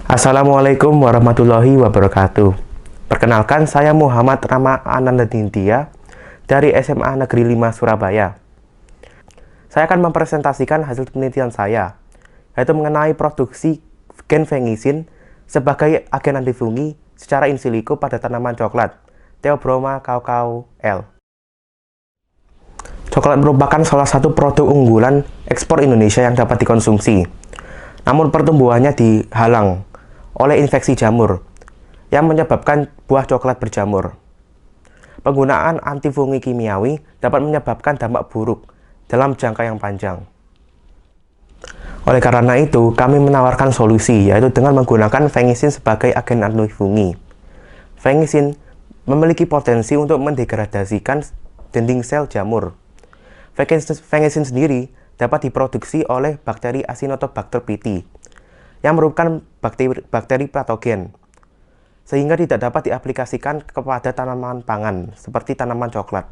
Assalamualaikum warahmatullahi wabarakatuh. Perkenalkan, saya Muhammad Rama Ananda Nindya dari SMA Negeri 5 Surabaya. Saya akan mempresentasikan hasil penelitian saya, yaitu mengenai produksi gen fengisin sebagai agen antifungi secara in silico pada tanaman coklat, Theobroma cacao L. Coklat merupakan salah satu produk unggulan ekspor Indonesia yang dapat dikonsumsi. Namun pertumbuhannya dihalang oleh infeksi jamur yang menyebabkan buah coklat berjamur. Penggunaan antifungi kimiawi dapat menyebabkan dampak buruk dalam jangka yang panjang. Oleh karena itu, kami menawarkan solusi, yaitu dengan menggunakan fengisin sebagai agen antifungi. Fengisin memiliki potensi untuk mendegradasikan dinding sel jamur. Fengisin sendiri dapat diproduksi oleh bakteri Acinetobacter pyti, yang merupakan bakteri patogen, sehingga tidak dapat diaplikasikan kepada tanaman pangan seperti tanaman coklat.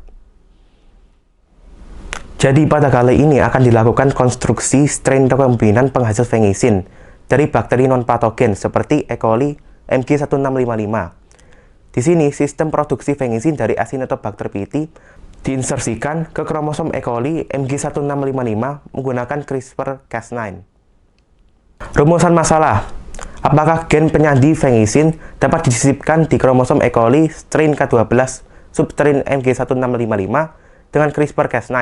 Jadi pada kali ini akan dilakukan konstruksi strain rekombinan penghasil fengisin dari bakteri non-patogen seperti E. coli MG1655. Di sini sistem produksi fengisin dari Acinetobacter pyti diinsersikan ke kromosom E. coli MG1655 menggunakan CRISPR-Cas9. Rumusan masalah: apakah gen penyandi fengisin dapat disisipkan di kromosom E. coli strain K12 substrain MG1655 dengan CRISPR-Cas9?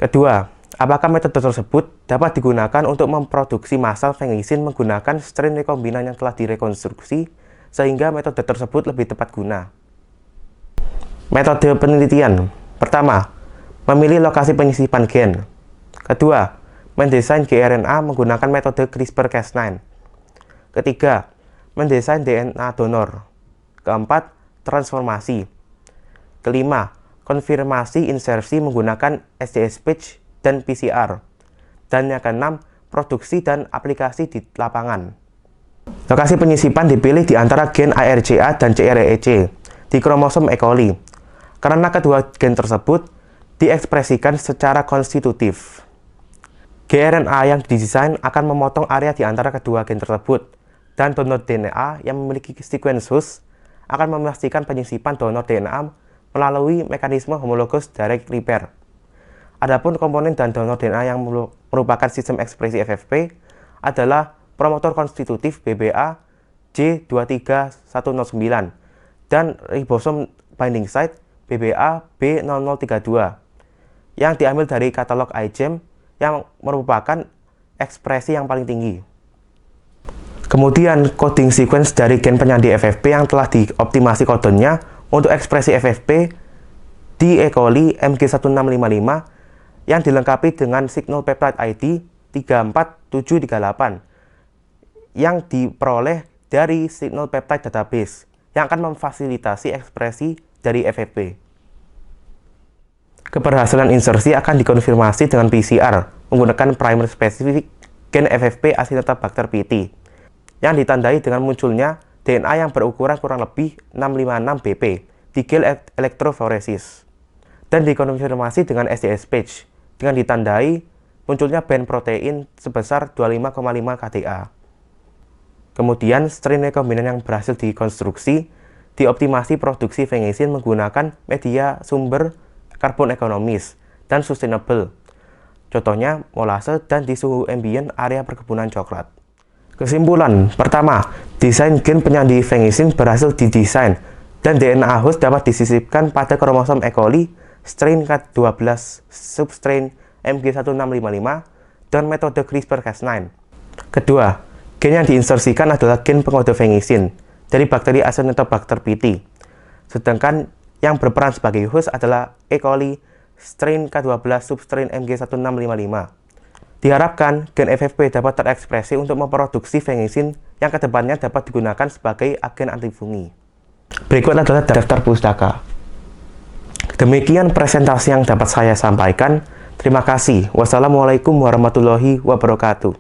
Kedua, apakah metode tersebut dapat digunakan untuk memproduksi massal fengisin menggunakan strain rekombinan yang telah direkonstruksi sehingga metode tersebut lebih tepat guna? Metode penelitian: pertama, memilih lokasi penyisipan gen. Kedua, mendesain gRNA menggunakan metode CRISPR-Cas9. Ketiga, mendesain DNA donor. Keempat, transformasi. Kelima, konfirmasi insersi menggunakan SDSPage dan PCR. Dan yang keenam, produksi dan aplikasi di lapangan. Lokasi penyisipan dipilih di antara gen ARCA dan CREC di kromosom E. coli, karena kedua gen tersebut diekspresikan secara konstitutif. gRNA yang didesain akan memotong area di antara kedua gen tersebut, dan donor DNA yang memiliki sequence host akan memastikan penyisipan donor DNA melalui mekanisme homologous direct repair. Adapun komponen dan donor DNA yang merupakan sistem ekspresi FFP adalah promotor konstitutif BBA J23109 dan ribosom binding site BBA B0032 yang diambil dari katalog iGEM yang merupakan ekspresi yang paling tinggi. Kemudian, coding sequence dari gen penyandi FFP yang telah dioptimasi kodenya untuk ekspresi FFP di E. coli MG1655 yang dilengkapi dengan signal peptide ID 34738 yang diperoleh dari signal peptide database yang akan memfasilitasi ekspresi dari FFP. Keberhasilan insersi akan dikonfirmasi dengan PCR menggunakan primer spesifik gen FFP Acinetobacter pyti yang ditandai dengan munculnya DNA yang berukuran kurang lebih 656 BP di gel elektroforesis, dan dikonfirmasi dengan SDSPage dengan ditandai munculnya band protein sebesar 25,5 kDa. Kemudian strain rekombinan yang berhasil dikonstruksi dioptimasi produksi fengisin menggunakan media sumber karbon ekonomis dan sustainable, contohnya molase dan di suhu ambient area perkebunan coklat. Kesimpulan: pertama, desain gen penyandi fengisin berhasil didesain dan DNA host dapat disisipkan pada kromosom E. coli strain K12 substrain MG1655 dengan metode CRISPR-Cas9. Kedua, gen yang diinsersikan adalah gen pengkode fengisin dari bakteri Acinetobacter pyti, sedangkan yang berperan sebagai host adalah E. coli strain K12 substrain MG1655. Diharapkan gen FFP dapat terekspresi untuk memproduksi fengisin yang kedepannya dapat digunakan sebagai agen antifungi. Berikut adalah daftar pustaka. Demikian presentasi yang dapat saya sampaikan. Terima kasih. Wassalamualaikum warahmatullahi wabarakatuh.